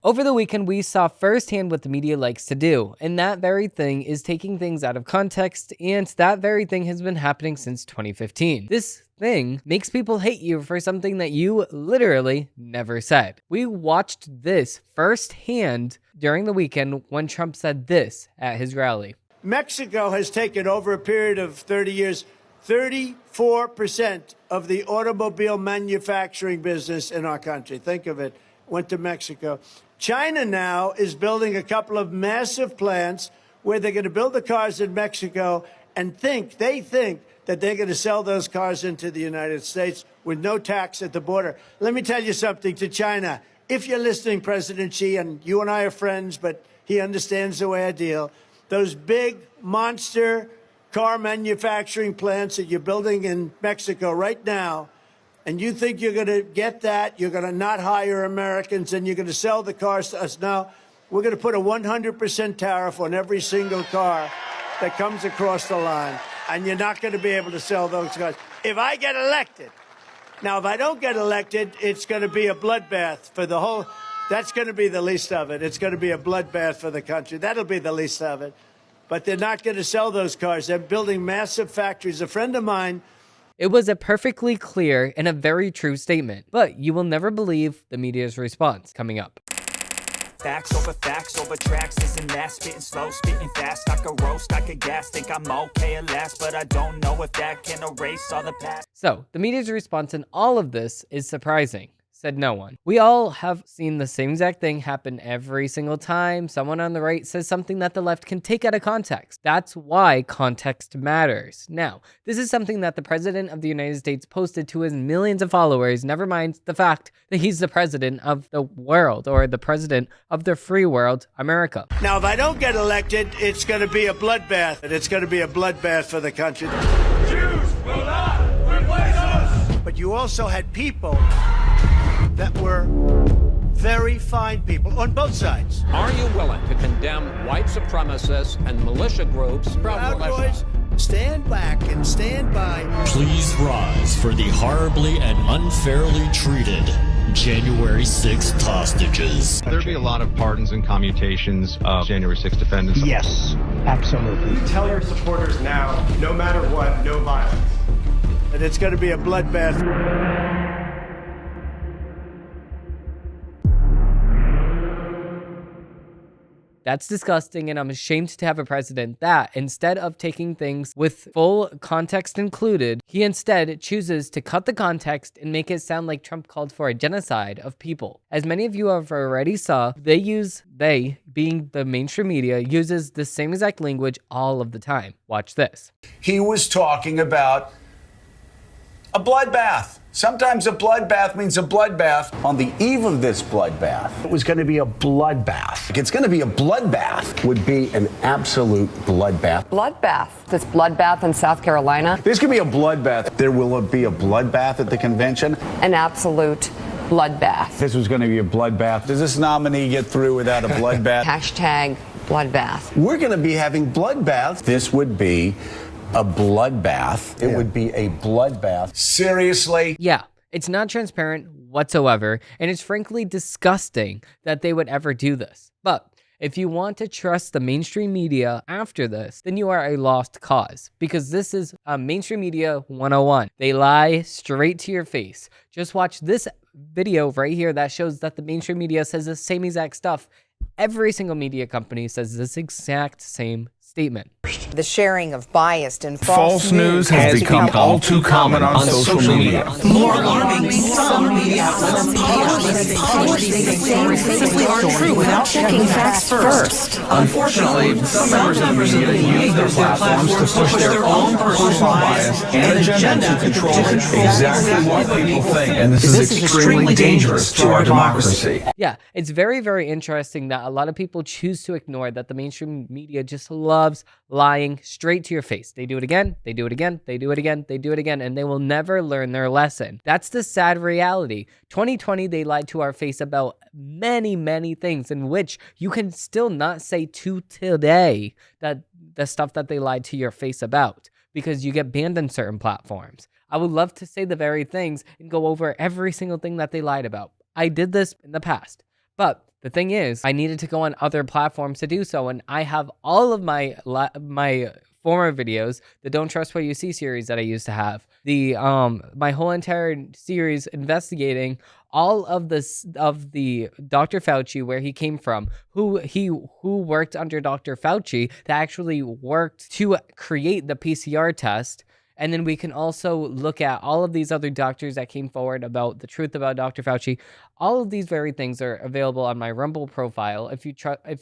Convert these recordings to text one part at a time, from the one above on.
Over the weekend, we saw firsthand what the media likes to do, and that very thing is taking things out of context, and that very thing has been happening since 2015. This thing makes people hate you for something that you literally never said. We watched this firsthand during the weekend when Trump said this at his rally. Mexico has taken, over a period of 30 years, 34% of the automobile manufacturing business in our country. Think of it, went to Mexico. China now is building a couple of massive plants where they're going to build the cars in Mexico and they think that they're going to sell those cars into the United States with no tax at the border. Let me tell you something to China. If you're listening, President Xi, and you and I are friends, but he understands the way I deal, those big monster car manufacturing plants that you're building in Mexico right now, and you think you're going to get that, you're going to not hire Americans, and you're going to sell the cars to us. Now, we're going to put a 100% tariff on every single car that comes across the line, and you're not going to be able to sell those cars. If I get elected, now, if I don't get elected, it's going to be a bloodbath for the whole, that's going to be the least of it. It's going to be a bloodbath for the country. That'll be the least of it. But they're not going to sell those cars. They're building massive factories. A friend of mine, it was a perfectly clear and a very true statement, but you will never believe the media's response coming up. Facts over tracks, this and that, spitting slow, spitting fast, I could roast, I could gas, think I'm okay at last, but I don't know if that can erase all the past. So, the media's response in all of this is surprising. Said no one. We all have seen the same exact thing happen every single time someone on the right says something that the left can take out of context. That's why context matters. Now, this is something that the president of the United States posted to his millions of followers, never mind the fact that he's the president of the world, or the president of the free world, America. Now, if I don't get elected, it's going to be a bloodbath. It's going to be a bloodbath for the country. Jews will not replace us! But you also had people that were very fine people on both sides. Are you willing to condemn white supremacists and militia groups? Proud Boys, stand back and stand by. Please rise for the horribly and unfairly treated January 6th hostages. There'd be a lot of pardons and commutations of January 6th defendants. Yes, absolutely. Tell your supporters now, no matter what, no violence. And it's going to be a bloodbath. That's disgusting, and I'm ashamed to have a president that, instead of taking things with full context included, he instead chooses to cut the context and make it sound like Trump called for a genocide of people. As many of you have already saw, they, being the mainstream media, uses the same exact language all of the time. Watch this. He was talking about a bloodbath. Sometimes a bloodbath means a bloodbath. On the eve of this bloodbath, it was going to be a bloodbath. It's going to be a bloodbath. Would be an absolute bloodbath. Bloodbath. This bloodbath in South Carolina. There's going to be a bloodbath. There will be a bloodbath at the convention. An absolute bloodbath. This was going to be a bloodbath. Does this nominee get through without a bloodbath? Hashtag bloodbath. We're going to be having bloodbaths. This would be a bloodbath. It would be a bloodbath. Seriously? Yeah, it's not transparent whatsoever, and it's frankly disgusting that they would ever do this. But if you want to trust the mainstream media after this, then you are a lost cause, because this is mainstream media 101. They lie straight to your face. Just watch this video right here that shows that the mainstream media says the same exact stuff. Every single media company says this exact same statement. The sharing of biased and false news has become all too common on social media. More alarming, some media outlets publish these stories simply aren't true without checking facts first. Unfortunately, some members of the media use their platforms to push their own personal bias and agenda to control exactly what people think. And this is extremely dangerous to our democracy. Yeah, it's very, very interesting that a lot of people choose to ignore that the mainstream media just loves lying straight to your face. They do it again, they do it again, they do it again, they do it again, and they will never learn their lesson. That's the sad reality. 2020, they lied to our face about many, many things in which you can still not say to today that the stuff that they lied to your face about, because you get banned on certain platforms. I would love to say the very things and go over every single thing that they lied about. I did this in the past, but The thing is, I needed to go on other platforms to do so, and I have all of my former videos, the Don't Trust What You See series that I used to have, the my whole entire series investigating all of this of the Dr. Fauci, where he came from, who worked under Dr. Fauci that actually worked to create the PCR test. And then we can also look at all of these other doctors that came forward about the truth about Dr. Fauci. All of these very things are available on my Rumble profile. If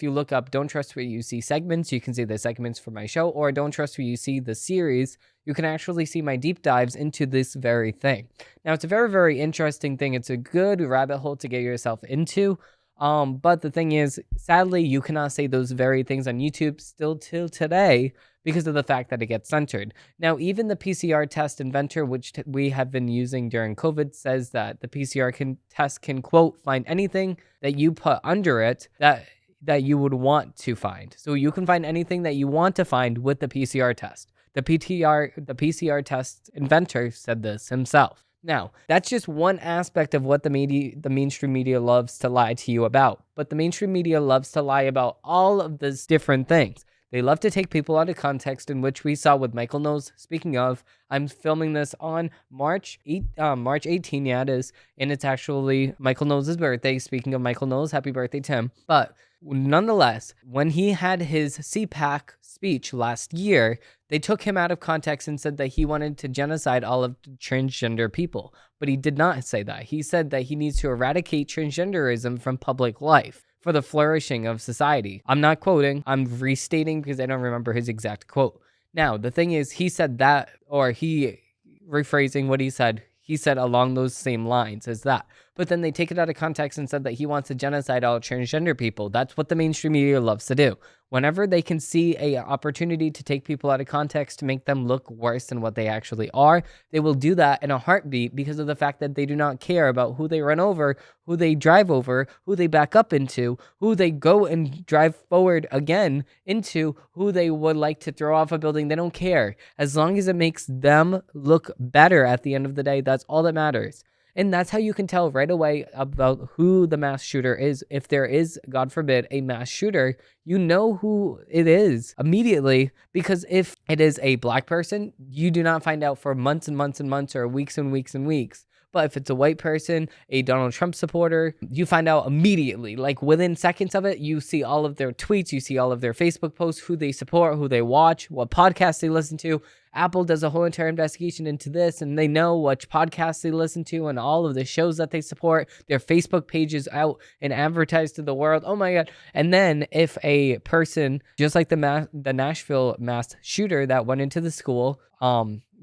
you look up Don't Trust What You See segments, you can see the segments for my show, or Don't Trust What You See the series. You can actually see my deep dives into this very thing. Now, it's a very, very interesting thing. It's a good rabbit hole to get yourself into. But the thing is, sadly, you cannot say those very things on YouTube still till today because of the fact that it gets censored. Now, even the PCR test inventor, which we have been using during COVID, says that the PCR test can, quote, find anything that you put under it that you would want to find. So you can find anything that you want to find with the PCR test. The PCR test inventor said this himself. Now, that's just one aspect of what the mainstream media loves to lie to you about. But the mainstream media loves to lie about all of these different things. They love to take people out of context, in which we saw with Michael Knowles. Speaking of, I'm filming this on March 18, yeah, it is. And it's actually Michael Knowles' birthday. Speaking of Michael Knowles, happy birthday to him. But nonetheless, when he had his CPAC speech last year, they took him out of context and said that he wanted to genocide all of transgender people. But he did not say that. He said that he needs to eradicate transgenderism from public life for the flourishing of society. I'm not quoting, I'm restating because I don't remember his exact quote. Now, the thing is, he said that, or rephrasing what he said along those same lines as that. But then they take it out of context and said that he wants to genocide all transgender people. That's what the mainstream media loves to do. Whenever they can see an opportunity to take people out of context to make them look worse than what they actually are, they will do that in a heartbeat because of the fact that they do not care about who they run over, who they drive over, who they back up into, who they go and drive forward again into, who they would like to throw off a building. They don't care. As long as it makes them look better at the end of the day, that's all that matters. And that's how you can tell right away about who the mass shooter is. If there is, God forbid, a mass shooter, you know who it is immediately, because if it is a black person, you do not find out for months and months and months or weeks and weeks and weeks. But if it's a white person, a Donald Trump supporter, you find out immediately. Like within seconds of it, you see all of their tweets, you see all of their Facebook posts, who they support, who they watch, what podcasts they listen to. Apple does a whole entire investigation into this, and they know which podcasts they listen to and all of the shows that they support. Their Facebook pages out and advertise to the world. Oh my God. And then if a person, just like the Nashville mass shooter that went into the school,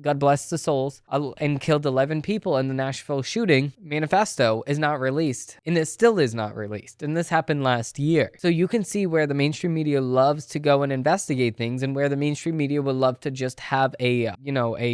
God bless the souls, and killed 11 people in the Nashville shooting, manifesto is not released. And it still is not released. And this happened last year. So you can see where the mainstream media loves to go and investigate things, and where the mainstream media would love to just have a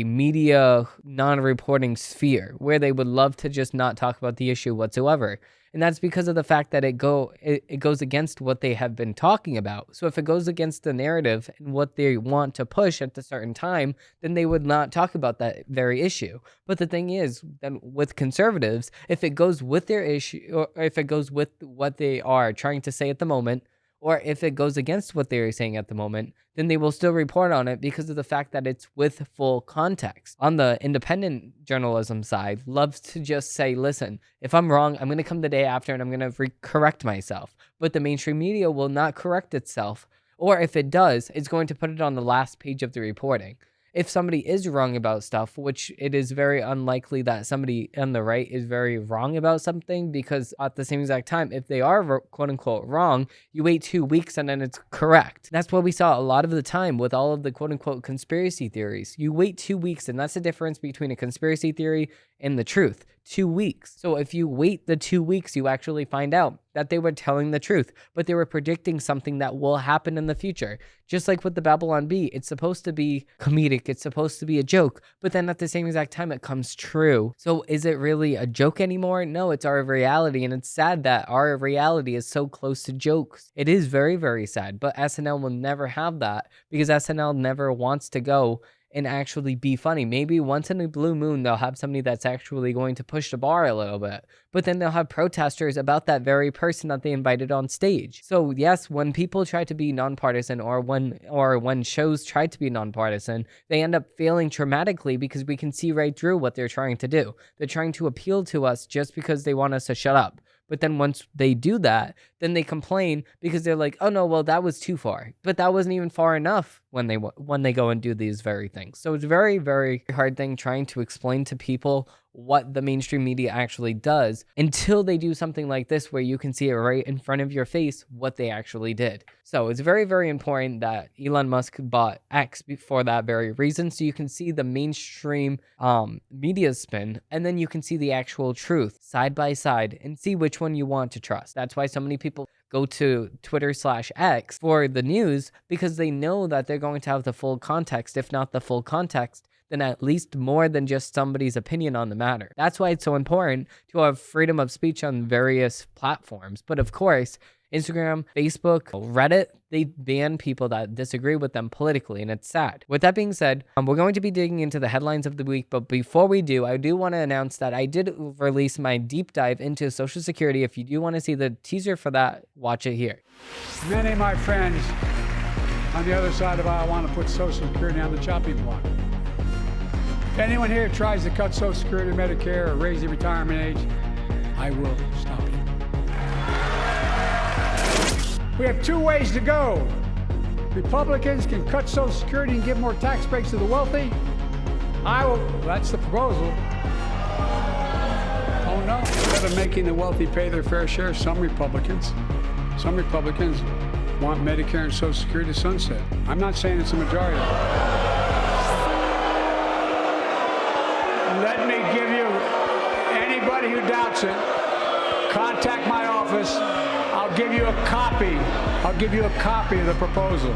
media non-reporting sphere, where they would love to just not talk about the issue whatsoever. And that's because of the fact that it goes against what they have been talking about. So if it goes against the narrative and what they want to push at a certain time, then they would not talk about that very issue. But the thing is, then with conservatives, if it goes with their issue, or if it goes with what they are trying to say at the moment, or if it goes against what they're saying at the moment, then they will still report on it because of the fact that it's with full context. On the independent journalism side, loves to just say, listen, if I'm wrong, I'm going to come the day after and I'm going to correct myself. But the mainstream media will not correct itself. Or if it does, it's going to put it on the last page of the reporting. If somebody is wrong about stuff, which it is very unlikely that somebody on the right is very wrong about something, because at the same exact time, if they are quote unquote wrong, you wait 2 weeks and then it's correct. That's what we saw a lot of the time with all of the quote unquote conspiracy theories. You wait 2 weeks, and that's the difference between a conspiracy theory and the truth. 2 weeks. So if you wait the 2 weeks, you actually find out that they were telling the truth, but they were predicting something that will happen in the future. Just like with the Babylon Bee, it's supposed to be comedic, it's supposed to be a joke, but then at the same exact time, it comes true. So is it really a joke anymore? No, it's our reality, and it's sad that our reality is so close to jokes. It is very, very sad, but SNL will never have that, because SNL never wants to go and actually be funny. Maybe once in a blue moon, they'll have somebody that's actually going to push the bar a little bit, but then they'll have protesters about that very person that they invited on stage. So yes, when people try to be nonpartisan, or when shows try to be nonpartisan, they end up failing dramatically because we can see right through what they're trying to do. They're trying to appeal to us just because they want us to shut up. But then once they do that, then they complain because they're like, oh no, well, that was too far. But that wasn't even far enough when they go and do these very things. So it's a very, very hard thing trying to explain to people what the mainstream media actually does until they do something like this, where you can see it right in front of your face what they actually did. So it's very, very important that Elon Musk bought X for that very reason, so you can see the mainstream media spin, and then you can see the actual truth side by side and see which one you want to trust. That's why so many people go to Twitter/X for the news, because they know that they're going to have the full context. If not the full context, then at least more than just somebody's opinion on the matter. That's why it's so important to have freedom of speech on various platforms. But of course, Instagram, Facebook, Reddit, they ban people that disagree with them politically, and it's sad. With that being said, we're going to be digging into the headlines of the week, but before we do, I do want to announce that I did release my deep dive into Social Security. If you do want to see the teaser for that, watch it here. Many of my friends on the other side of the aisle want to put Social Security on the chopping block. If anyone here tries to cut Social Security, Medicare, or raise the retirement age, I will stop you. We have two ways to go. Republicans can cut Social Security and give more tax breaks to the wealthy. That's the proposal. Oh no, instead of making the wealthy pay their fair share, some Republicans want Medicare and Social Security to sunset. I'm not saying it's a majority. Let me give you, anybody who doubts it, contact my office. I'll give you a copy of the proposal.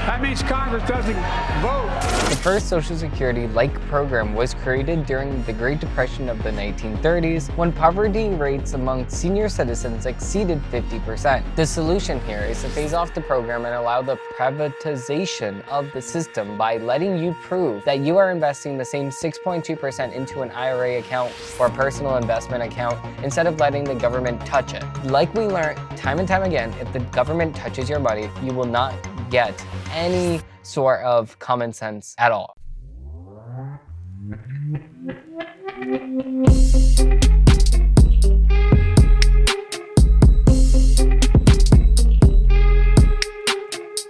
That means Congress doesn't vote. The first Social Security-like program was created during the Great Depression of the 1930s, when poverty rates among senior citizens exceeded 50%. The solution here is to phase off the program and allow the privatization of the system by letting you prove that you are investing the same 6.2% into an IRA account or personal investment account instead of letting the government touch it. Like we learned time and time again, if the government touches your money, you will not get any sort of common sense at all.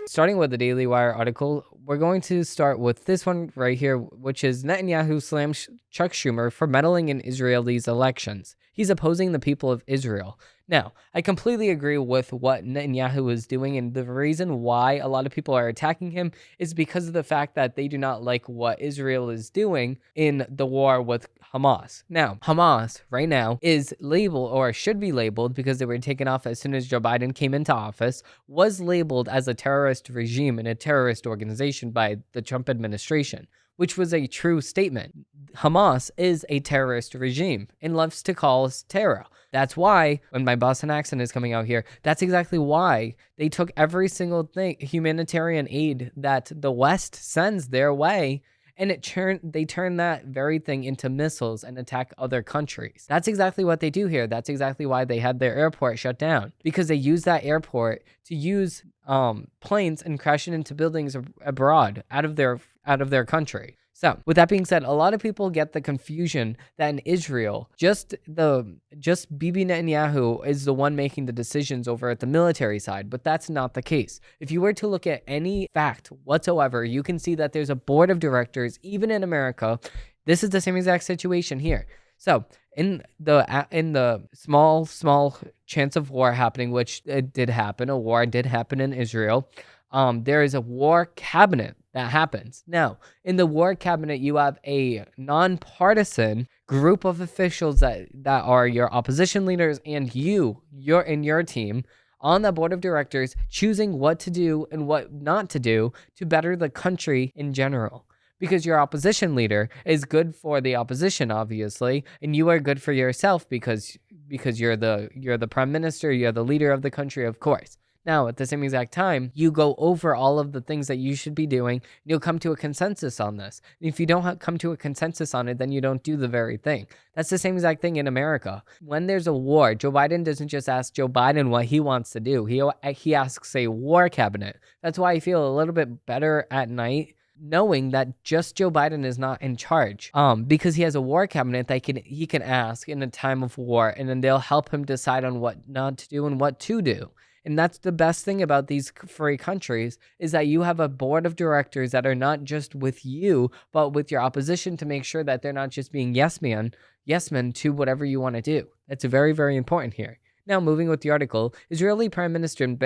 Starting with the Daily Wire article, we're going to start with this one right here, which is Netanyahu slams Chuck Schumer for meddling in Israelis' elections. He's opposing the people of Israel. Now, I completely agree with what Netanyahu is doing, and the reason why a lot of people are attacking him is because of the fact that they do not like what Israel is doing in the war with Hamas. Now, Hamas right now is labeled, or should be labeled, because they were taken off as soon as Joe Biden came into office, was labeled as a terrorist regime and a terrorist organization by the Trump administration, which was a true statement. Hamas is a terrorist regime and loves to call us terror. That's why, when my Boston accent is coming out here, that's exactly why they took every single thing, humanitarian aid that the West sends their way, and they turn that very thing into missiles and attack other countries. That's exactly what they do here. That's exactly why they had their airport shut down, because they use that airport to use planes and crash it into buildings abroad, out of their country. So, with that being said, a lot of people get the confusion that in Israel, just Bibi Netanyahu is the one making the decisions over at the military side, but that's not the case. If you were to look at any fact whatsoever, you can see that there's a board of directors, even in America. This is the same exact situation here. So, in the small chance of war happening, which it did happen, a war did happen in Israel, there is a war cabinet that happens. Now, in the war cabinet, you have a nonpartisan group of officials that are your opposition leaders and your team on the board of directors, choosing what to do and what not to do to better the country in general. Because your opposition leader is good for the opposition, obviously, and you are good for yourself because you're the prime minister, you're the leader of the country, of course. Now, at the same exact time, you go over all of the things that you should be doing. You'll come to a consensus on this. If you don't come to a consensus on it, then you don't do the very thing. That's the same exact thing in America. When there's a war, Joe Biden doesn't just ask Joe Biden what he wants to do. He asks a war cabinet. That's why I feel a little bit better at night knowing that just Joe Biden is not in charge, because he has a war cabinet that he can ask in a time of war, and then they'll help him decide on what not to do and what to do. And that's the best thing about these free countries, is that you have a board of directors that are not just with you, but with your opposition, to make sure that they're not just being yes men to whatever you want to do. That's very, very important here. Now, moving with the article, Israeli Prime Minister Bibi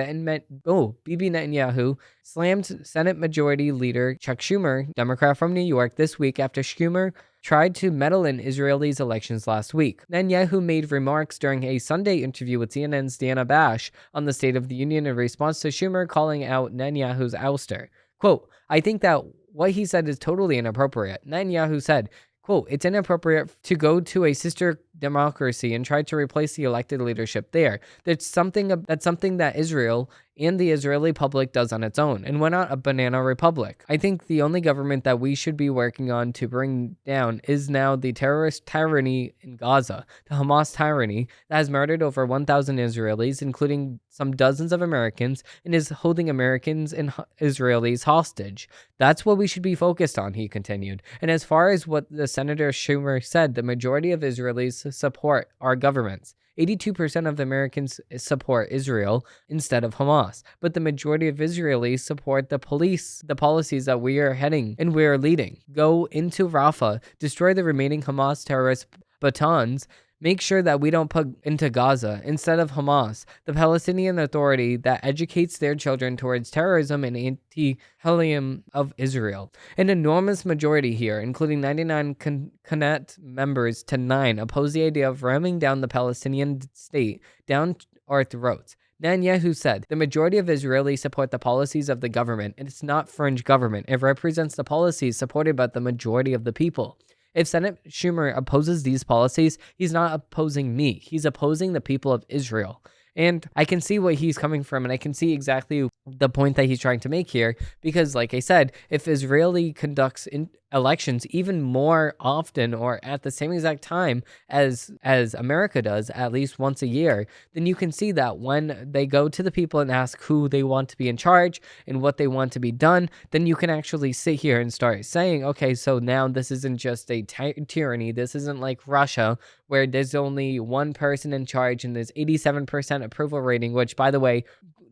Netanyahu slammed Senate Majority Leader Chuck Schumer, Democrat from New York, this week after Schumer tried to meddle in Israel's elections last week. Netanyahu made remarks during a Sunday interview with CNN's Diana Bash on the State of the Union in response to Schumer calling out Netanyahu's ouster. Quote, "I think that what he said is totally inappropriate." Netanyahu said, quote, "It's inappropriate to go to a sister democracy and try to replace the elected leadership there. That's something that Israel and the Israeli public does on its own, and we're not a banana republic. I think the only government that we should be working on to bring down is now the terrorist tyranny in Gaza, the Hamas tyranny that has murdered over 1,000 Israelis, including some dozens of Americans, and is holding Americans and Israelis hostage. That's what we should be focused on," he continued. And as far as what the Senator Schumer said, the majority of Israelis support our governments. 82% of Americans support Israel instead of Hamas, but the majority of Israelis support the policies that we are heading and we are leading. Go into Rafah, destroy the remaining Hamas terrorist batons, make sure that we don't put into Gaza instead of Hamas, the Palestinian Authority that educates their children towards terrorism and anti-Helium of Israel. An enormous majority here, including 99 Knesset members to 9, oppose the idea of ramming down the Palestinian state down our throats. Netanyahu said, "The majority of Israelis support the policies of the government, and it's not fringe government. It represents the policies supported by the majority of the people. If Senate Schumer opposes these policies, he's not opposing me. He's opposing the people of Israel." And I can see what he's coming from, and I can see exactly the point that he's trying to make here, because like I said, if Israeli conducts elections even more often or at the same exact time as America does, at least once a year, then you can see that when they go to the people and ask who they want to be in charge and what they want to be done, then you can actually sit here and start saying, okay, so now this isn't just a tyranny. This isn't like Russia, where there's only one person in charge and there's 87% approval rating, which, by the way,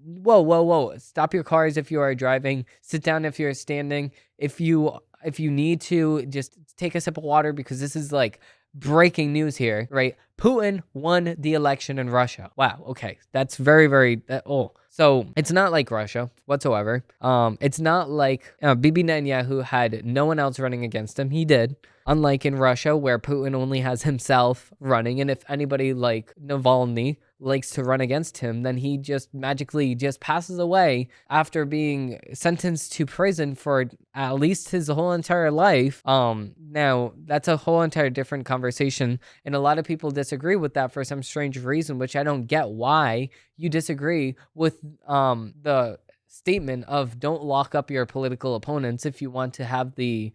whoa, stop your cars if you are driving, sit down if you're standing, if you need to, just take a sip of water, because this is like breaking news here, right? Putin won the election in Russia. Wow, okay, that's very, very, so it's not like Russia whatsoever. It's not like Bibi Netanyahu had no one else running against him. He did. Unlike in Russia, where Putin only has himself running, and if anybody like Navalny likes to run against him, then he just magically just passes away after being sentenced to prison for at least his whole entire life. Now, that's a whole entire different conversation, and a lot of people disagree with that for some strange reason, which I don't get why you disagree with the statement of don't lock up your political opponents if you want to have the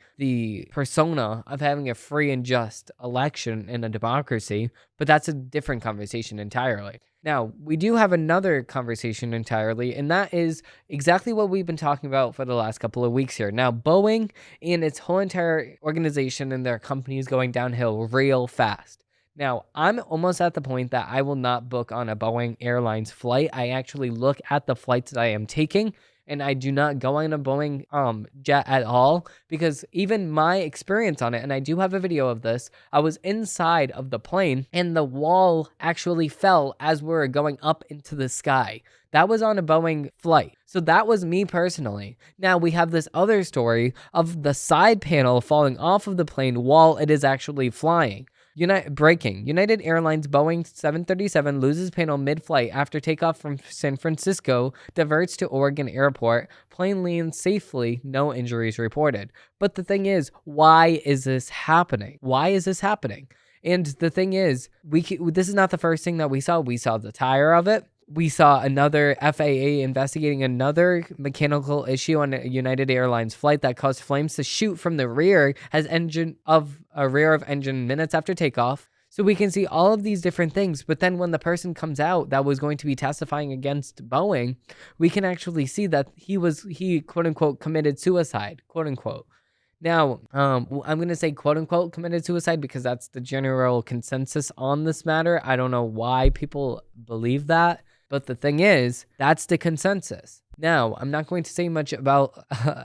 persona of having a free and just election in a democracy, but that's a different conversation entirely. Now, we do have another conversation entirely, and that is exactly what we've been talking about for the last couple of weeks here. Now, Boeing and its whole entire organization and their companies going downhill real fast. Now, I'm almost at the point that I will not book on a Boeing Airlines flight. I actually look at the flights that I am taking, and I do not go on a Boeing jet at all, because even my experience on it, and I do have a video of this, I was inside of the plane, and the wall actually fell as we were going up into the sky. That was on a Boeing flight. So that was me personally. Now we have this other story of the side panel falling off of the plane while it is actually flying. Breaking. United Airlines Boeing 737 loses panel mid-flight after takeoff from San Francisco, diverts to Oregon Airport. Plane lands safely, no injuries reported. But the thing is, why is this happening? Why is this happening? And the thing is, this is not the first thing that we saw. We saw the tire of it. we saw another FAA investigating another mechanical issue on a United Airlines flight that caused flames to shoot from the rear as engine minutes after takeoff. So we can see all of these different things, but then when the person comes out that was going to be testifying against Boeing, we can actually see that he quote unquote committed suicide, quote unquote. Now, I'm going to say quote unquote committed suicide because that's the general consensus on this matter. I don't know why people believe that, but the thing is, that's the consensus. Now, I'm not going to say much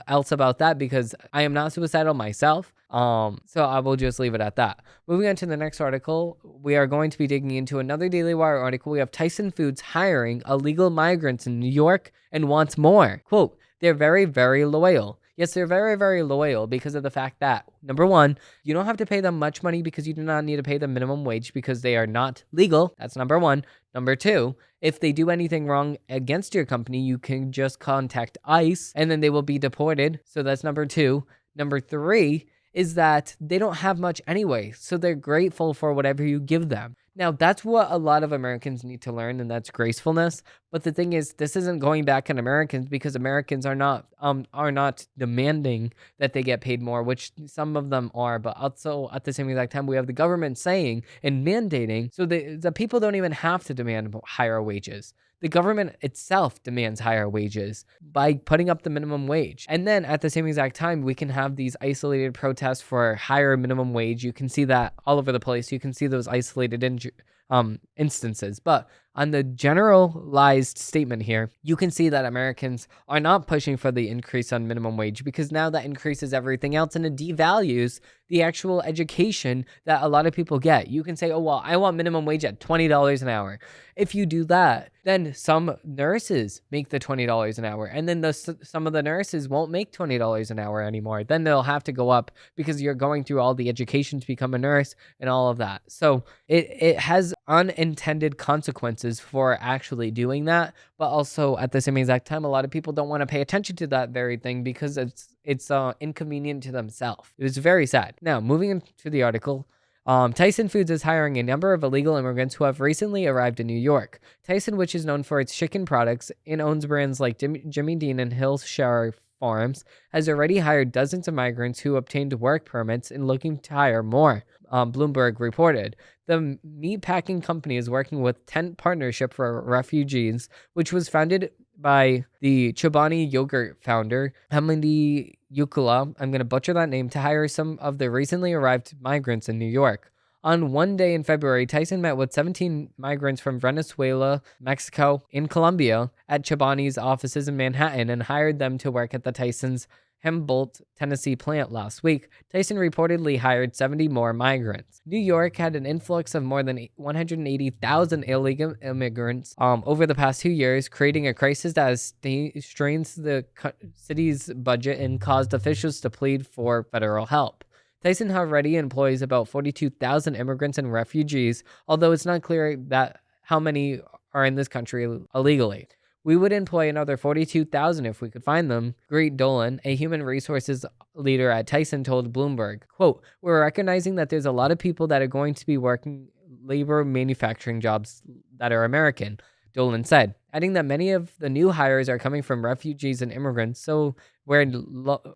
else about that because I am not suicidal myself. So I will just leave it at that. Moving on to the next article, we are going to be digging into another Daily Wire article. We have Tyson Foods hiring illegal migrants in New York and wants more. Quote, they're very, very loyal. Yes, they're very, very loyal because of the fact that, number one, you don't have to pay them much money because you do not need to pay them minimum wage because they are not legal. That's number one. Number two, if they do anything wrong against your company, you can just contact ICE and then they will be deported. So that's number two. Number three is that they don't have much anyway, so they're grateful for whatever you give them. Now, that's what a lot of Americans need to learn, and that's gracefulness. But the thing is, this isn't going back on Americans because Americans are not demanding that they get paid more, which some of them are. But also at the same exact time, we have the government saying and mandating, so the people don't even have to demand higher wages. The government itself demands higher wages by putting up the minimum wage. And then at the same exact time, we can have these isolated protests for higher minimum wage. You can see that all over the place. You can see those isolated instances. But on the generalized statement here, you can see that Americans are not pushing for the increase on minimum wage because now that increases everything else and it devalues the actual education that a lot of people get. You can say, oh, well, I want minimum wage at $20 an hour. If you do that, then some nurses make the $20 an hour, and then some of the nurses won't make $20 an hour anymore. Then they'll have to go up because you're going through all the education to become a nurse and all of that. So it has unintended consequences for actually doing that, but also at the same exact time, a lot of people don't want to pay attention to that very thing because it's inconvenient to themselves. It was very sad. Now, moving into the article, Tyson Foods is hiring a number of illegal immigrants who have recently arrived in New York. Tyson, which is known for its chicken products and owns brands like Jimmy Dean and Hillshire Farms, has already hired dozens of migrants who obtained work permits and looking to hire more, Bloomberg reported. The meatpacking company is working with Tent Partnership for Refugees, which was founded by the Chobani yogurt founder, Hamidi Yukula, I'm going to butcher that name, to hire some of the recently arrived migrants in New York. On one day in February, Tyson met with 17 migrants from Venezuela, Mexico, and Colombia at Chobani's offices in Manhattan and hired them to work at the Tyson's Humboldt, Tennessee plant last week. Tyson reportedly hired 70 more migrants. New York had an influx of more than 180,000 illegal immigrants over the past 2 years, creating a crisis that has strained the city's budget and caused officials to plead for federal help. Tyson already employs about 42,000 immigrants and refugees, although it's not clear that how many are in this country illegally. We would employ another 42,000 if we could find them, Greet Dolan, a human resources leader at Tyson, told Bloomberg. Quote, we're recognizing that there's a lot of people that are going to be working labor manufacturing jobs that are American, Dolan said, adding that many of the new hires are coming from refugees and immigrants, so we're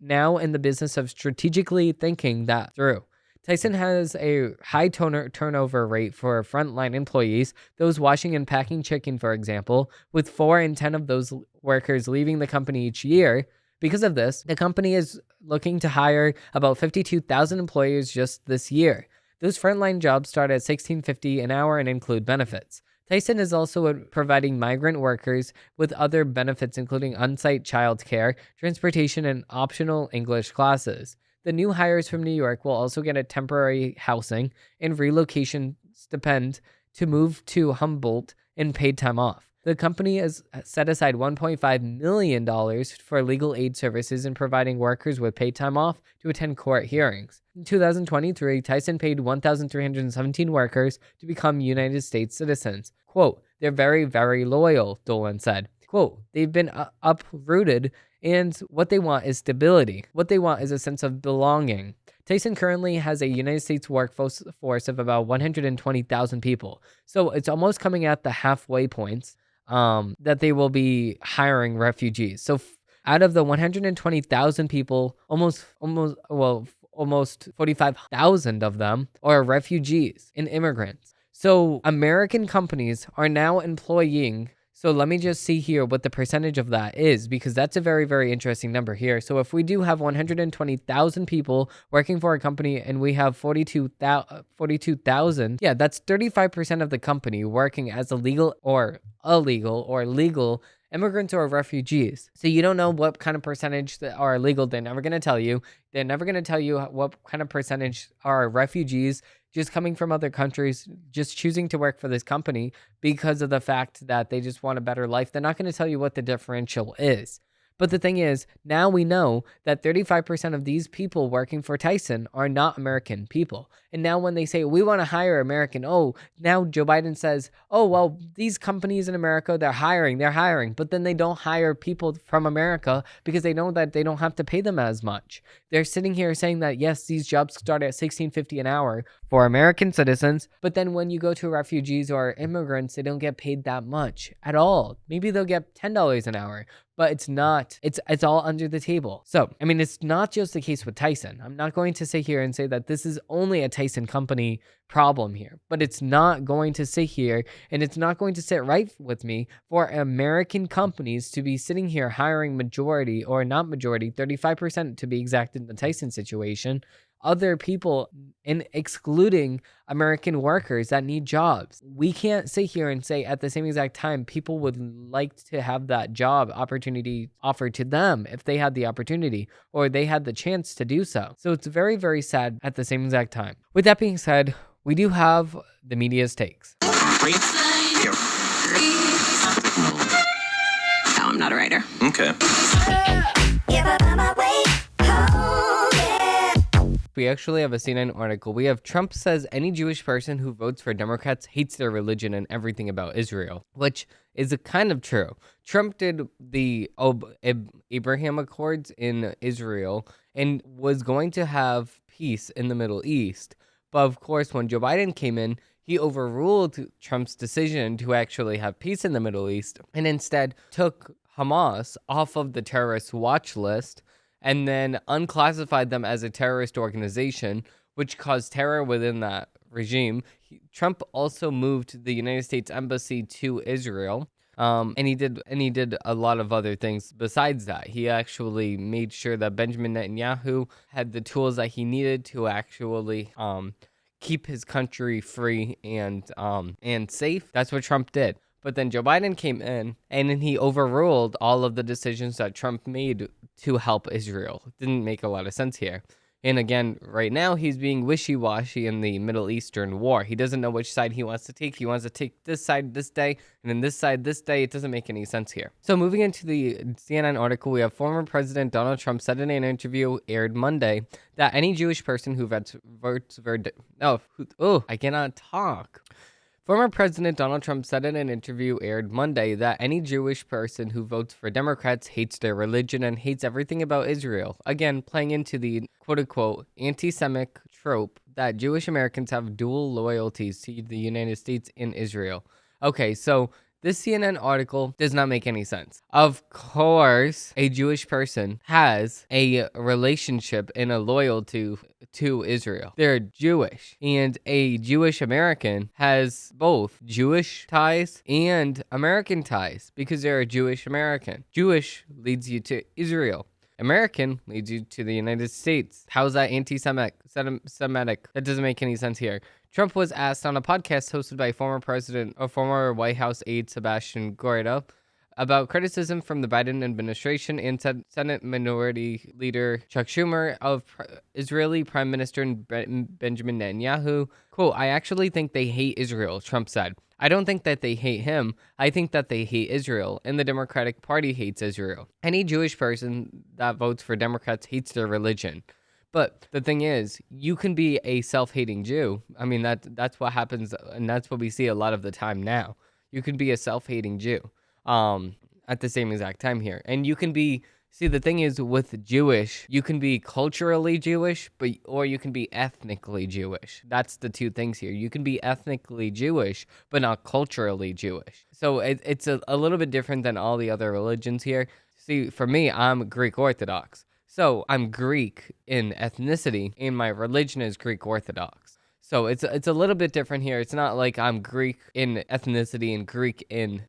now in the business of strategically thinking that through. Tyson has a high turnover rate for frontline employees, those washing and packing chicken, for example, with 4 in 10 of those workers leaving the company each year. Because of this, the company is looking to hire about 52,000 employees just this year. Those frontline jobs start at $16.50 an hour and include benefits. Tyson is also providing migrant workers with other benefits, including on-site childcare, transportation, and optional English classes. The new hires from New York will also get a temporary housing and relocation stipend to move to Humboldt and paid time off. The company has set aside $1.5 million for legal aid services and providing workers with paid time off to attend court hearings. In 2023, Tyson paid 1,317 workers to become United States citizens. Quote, they're very, very loyal, Dolan said. Quote, they've been uprooted and what they want is stability. What they want is a sense of belonging. Tyson currently has a United States workforce of about 120,000 people. So it's almost coming at the halfway points. that they will be hiring refugees. So out of the 120,000 people, almost 45,000 of them are refugees and immigrants. So American companies are now employing. So let me just see here what the percentage of that is, because that's a very, very interesting number here. So if we do have 120,000 people working for a company and we have 42,000, yeah, that's 35% of the company working as illegal or legal immigrants or refugees. So you don't know what kind of percentage that are illegal. They're never going to tell you. They're never going to tell you what kind of percentage are refugees just coming from other countries, just choosing to work for this company because of the fact that they just want a better life. They're not going to tell you what the differential is. But the thing is, now we know that 35% of these people working for Tyson are not American people. And now when they say, we want to hire American, now Joe Biden says, well, these companies in America, they're hiring. But then they don't hire people from America because they know that they don't have to pay them as much. They're sitting here saying that, yes, these jobs start at $16.50 an hour for American citizens. But then when you go to refugees or immigrants, they don't get paid that much at all. Maybe they'll get $10 an hour. But it's not, it's all under the table. So, I mean, it's not just the case with Tyson. I'm not going to sit here and say that this is only a Tyson company problem here, but it's not going to sit here and it's not going to sit right with me for American companies to be sitting here hiring majority or not majority, 35% to be exact in the Tyson situation, other people and excluding American workers that need jobs. We can't sit here and say at the same exact time people would like to have that job opportunity offered to them if they had the opportunity or they had the chance to do so. So it's very, very sad at the same exact time. With that being said, we do have the media's takes. No, I'm not a writer. Okay. We actually have a CNN article. We have Trump says any Jewish person who votes for Democrats hates their religion and everything about Israel, which is a kind of true. Trump did the Abraham Accords in Israel and was going to have peace in the Middle East. But of course, when Joe Biden came in, he overruled Trump's decision to actually have peace in the Middle East and instead took Hamas off of the terrorist watch list and then unclassified them as a terrorist organization, which caused terror within that regime. Trump also moved the United States Embassy to Israel, and he did a lot of other things besides that. He actually made sure that Benjamin Netanyahu had the tools that he needed to actually keep his country free and safe. That's what Trump did. But then Joe Biden came in and then he overruled all of the decisions that Trump made to help Israel. It didn't make a lot of sense here. And again, right now, he's being wishy-washy in the Middle Eastern war. He doesn't know which side he wants to take. He wants to take this side this day, and then this side this day. It doesn't make any sense here. So moving into the CNN article, we have former President Donald Trump said in an interview aired Monday that any Jewish person who votes I cannot talk. Former President Donald Trump said in an interview aired Monday that any Jewish person who votes for Democrats hates their religion and hates everything about Israel. Again, playing into the quote-unquote anti-Semitic trope that Jewish Americans have dual loyalties to the United States and Israel. Okay, so this CNN article does not make any sense. Of course, a Jewish person has a relationship and a loyalty to Israel. They're Jewish, and a Jewish American has both Jewish ties and American ties because they're a Jewish American. Jewish leads you to Israel. American leads you to the United States. How is that anti-Semitic? That doesn't make any sense here. Trump was asked on a podcast hosted by former White House aide Sebastian Gorda about criticism from the Biden administration and Senate Minority Leader Chuck Schumer of Israeli Prime Minister Benjamin Netanyahu. Quote, I actually think they hate Israel, Trump said. I don't think that they hate him. I think that they hate Israel, and the Democratic Party hates Israel. Any Jewish person that votes for Democrats hates their religion. But the thing is, you can be a self-hating Jew. I mean, that's what happens, and that's what we see a lot of the time now. You can be a self-hating Jew at the same exact time here. And you can be See, the thing is with Jewish, you can be culturally Jewish, or you can be ethnically Jewish. That's the two things here. You can be ethnically Jewish, but not culturally Jewish. So it's a little bit different than all the other religions here. See, for me, I'm Greek Orthodox. So I'm Greek in ethnicity, and my religion is Greek Orthodox. So it's a little bit different here. It's not like I'm Greek in ethnicity and Greek in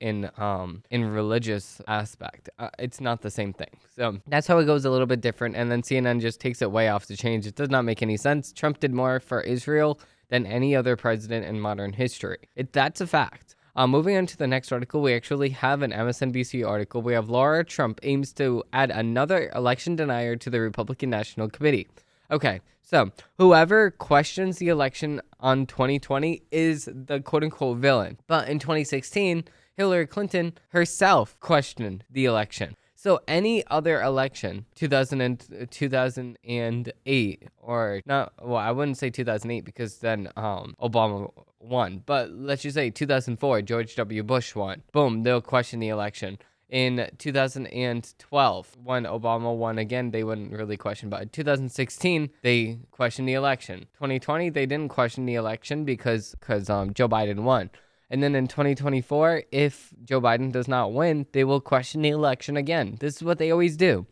religious aspect. It's not the same thing. So that's how it goes a little bit different. And then CNN just takes it way off the change. It does not make any sense. Trump did more for Israel than any other president in modern history. That's a fact. Moving on to the next article, we actually have an MSNBC article. We have Laura Trump aims to add another election denier to the Republican National Committee. Okay, so whoever questions the election on 2020 is the quote-unquote villain. But in 2016, Hillary Clinton herself questioned the election. So any other election, 2008, or not, well, I wouldn't say 2008 because then Obama won. But let's just say 2004, George W. Bush won. Boom, they'll question the election. In 2012, when Obama won again, they wouldn't really question. But in 2016, they questioned the election. 2020, they didn't question the election because Joe Biden won. And then in 2024, if Joe Biden does not win, they will question the election again. This is what they always do.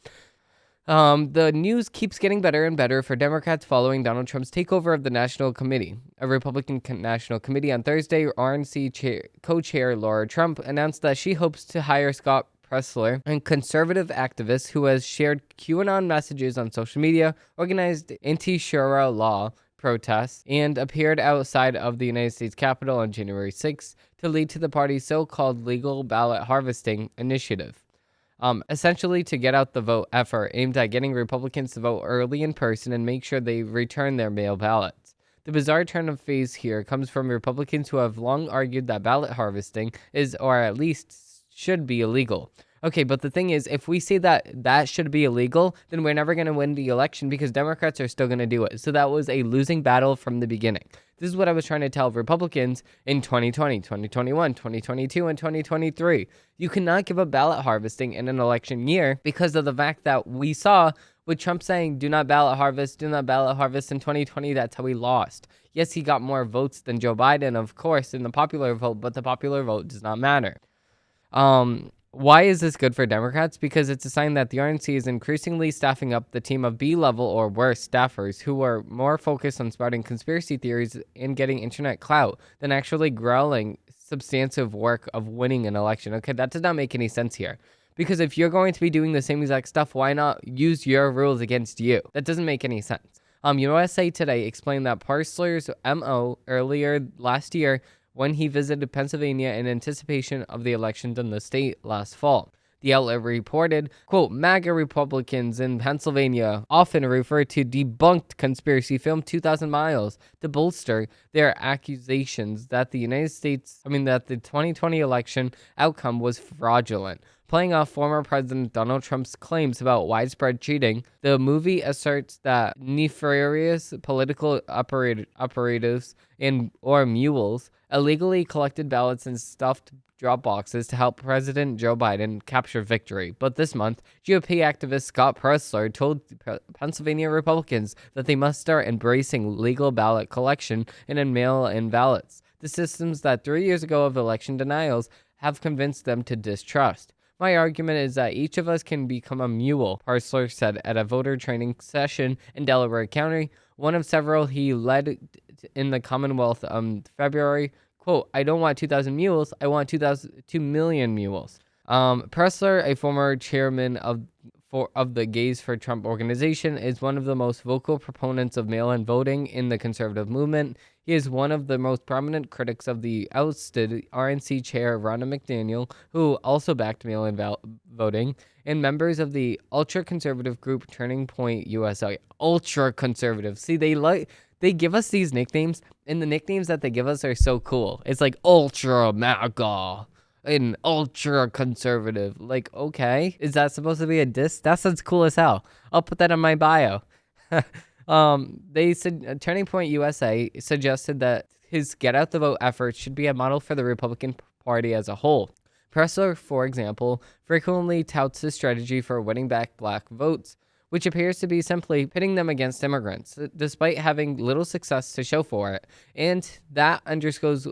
The news keeps getting better and better for Democrats following Donald Trump's takeover of the National Committee. A Republican National Committee on Thursday, RNC co-chair Laura Trump announced that she hopes to hire Scott Presler, a conservative activist who has shared QAnon messages on social media, organized anti-Shura law protests, and appeared outside of the United States Capitol on January 6th to lead to the party's so-called legal ballot harvesting initiative. Essentially to get out the vote effort aimed at getting Republicans to vote early in person and make sure they return their mail ballots. The bizarre turn of phase here comes from Republicans who have long argued that ballot harvesting is, or at least should be, illegal. Okay, but the thing is, if we say that should be illegal, then we're never going to win the election because Democrats are still going to do it. So that was a losing battle from the beginning. This is what I was trying to tell Republicans in 2020, 2021, 2022, and 2023. You cannot give up ballot harvesting in an election year because of the fact that we saw with Trump saying, do not ballot harvest in 2020, that's how he lost. Yes, he got more votes than Joe Biden, of course, in the popular vote, but the popular vote does not matter. Why is this good for Democrats? Because it's a sign that the RNC is increasingly staffing up the team of B-level or worse staffers who are more focused on spouting conspiracy theories and getting internet clout than actually growling substantive work of winning an election. Okay, that does not make any sense here. Because if you're going to be doing the same exact stuff, why not use your rules against you? That doesn't make any sense. USA Today explained that Presler's MO earlier last year when he visited Pennsylvania in anticipation of the elections in the state last fall. The outlet reported, quote, MAGA Republicans in Pennsylvania often refer to debunked conspiracy film 2,000 Miles to bolster their accusations that the 2020 election outcome was fraudulent. Playing off former President Donald Trump's claims about widespread cheating, the movie asserts that nefarious political operatives or mules illegally collected ballots and stuffed drop boxes to help President Joe Biden capture victory. But this month, GOP activist Scott Presler told Pennsylvania Republicans that they must start embracing legal ballot collection and mail-in ballots, the systems that 3 years ago of election denials have convinced them to distrust. My argument is that each of us can become a mule, Presler said at a voter training session in Delaware County, one of several he led in the Commonwealth February. Quote, I don't want 2,000 mules, I want 2 million mules. Presler, a former chairman of the Gays for Trump organization, is one of the most vocal proponents of mail-in voting in the conservative movement. He is one of the most prominent critics of the ousted RNC chair Ronna McDaniel, who also backed mail-in voting, and members of the ultra-conservative group Turning Point USA. Ultra-conservative. See, they give us these nicknames, and the nicknames that they give us are so cool. It's like Ultra MAGA and Ultra Conservative. Like, okay, is that supposed to be a diss? That sounds cool as hell. I'll put that in my bio. They said Turning Point USA suggested that his get out the vote effort should be a model for the Republican Party as a whole. Pressler, for example, frequently touts his strategy for winning back black votes, which appears to be simply pitting them against immigrants, despite having little success to show for it. And that underscores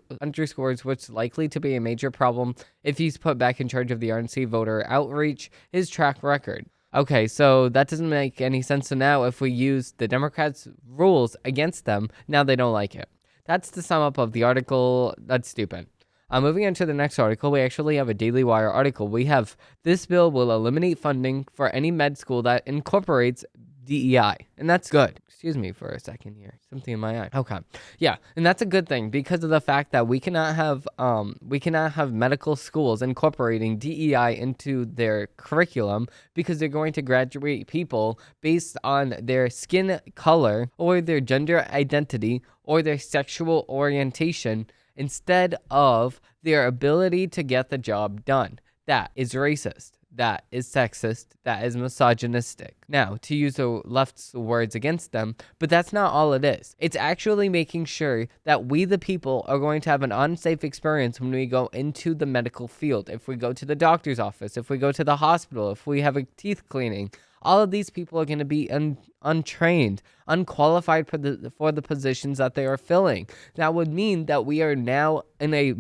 what's likely to be a major problem if he's put back in charge of the RNC voter outreach, his track record. Okay, so that doesn't make any sense. So now if we use the Democrats' rules against them, now they don't like it. That's the sum up of the article. That's stupid. Moving on to the next article, we actually have a Daily Wire article. We have, this bill will eliminate funding for any med school that incorporates DEI. And that's good. Excuse me for a second here. Something in my eye. Okay. Yeah, and that's a good thing because of the fact that we cannot have medical schools incorporating DEI into their curriculum because they're going to graduate people based on their skin color or their gender identity or their sexual orientation instead of their ability to get the job done. That is racist. That is sexist. That is misogynistic. Now, to use the left's words against them, but that's not all it is. It's actually making sure that we, the people, are going to have an unsafe experience when we go into the medical field. If we go to the doctor's office, if we go to the hospital, if we have a teeth cleaning, all of these people are going to be untrained, unqualified for the positions that they are filling. That would mean that we are now in a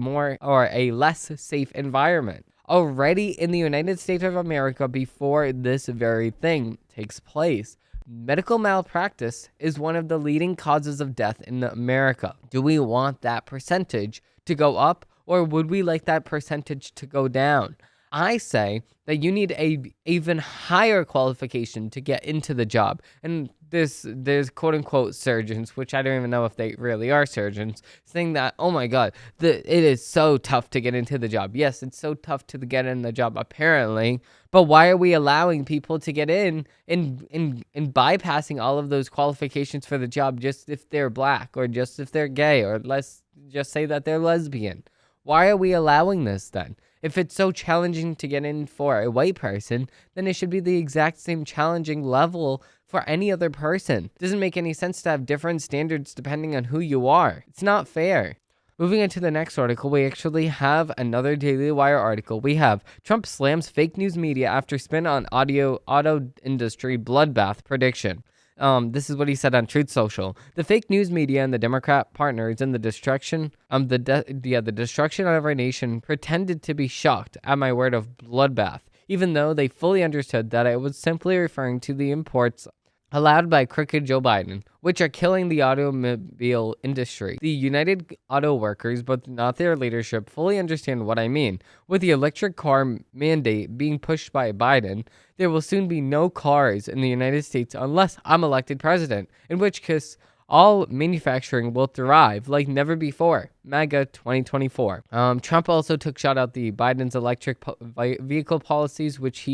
less safe environment. Already in the United States of America, before this very thing takes place, medical malpractice is one of the leading causes of death in America. Do we want that percentage to go up, or would we like that percentage to go down? I say that you need a even higher qualification to get into the job. And there's quote unquote surgeons, which I don't even know if they really are surgeons, saying that, oh my God, it is so tough to get into the job. Yes, it's so tough to get in the job apparently, but why are we allowing people to get in bypassing all of those qualifications for the job just if they're black or just if they're gay, or let's just say that they're lesbian? Why are we allowing this then? If it's so challenging to get in for a white person, then it should be the exact same challenging level for any other person. It doesn't make any sense to have different standards depending on who you are. It's not fair. Moving into the next article, we actually have another Daily Wire article. We have Trump slams fake news media after spin on auto industry bloodbath prediction. This is what he said on Truth Social. The fake news media and the Democrat partners in the destruction of our nation pretended to be shocked at my word of bloodbath, even though they fully understood that it was simply referring to the imports allowed by crooked Joe Biden, which are killing the automobile industry. The United Auto Workers, but not their leadership, fully understand what I mean. With the electric car mandate being pushed by Biden, there will soon be no cars in the United States unless I'm elected president, in which case all manufacturing will thrive like never before. MAGA 2024. Trump also took shot at the Biden's electric vehicle policies, which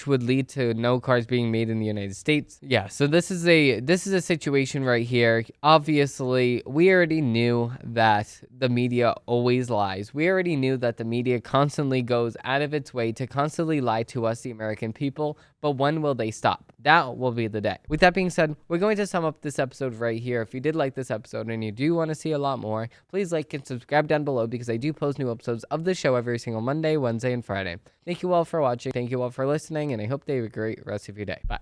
would lead to no cars being made in the United States. Yeah, so this is a situation right here. Obviously, we already knew that the media always lies. We already knew that the media constantly goes out of its way to constantly lie to us, the American people. But when will they stop? That will be the day. With that being said, we're going to sum up this episode right here. If you did like this episode and you do want to see a lot more, please like and subscribe down below because I do post new episodes of the show every single Monday, Wednesday, and Friday. Thank you all for watching. Thank you all for listening, and I hope they have a great rest of your day. Bye.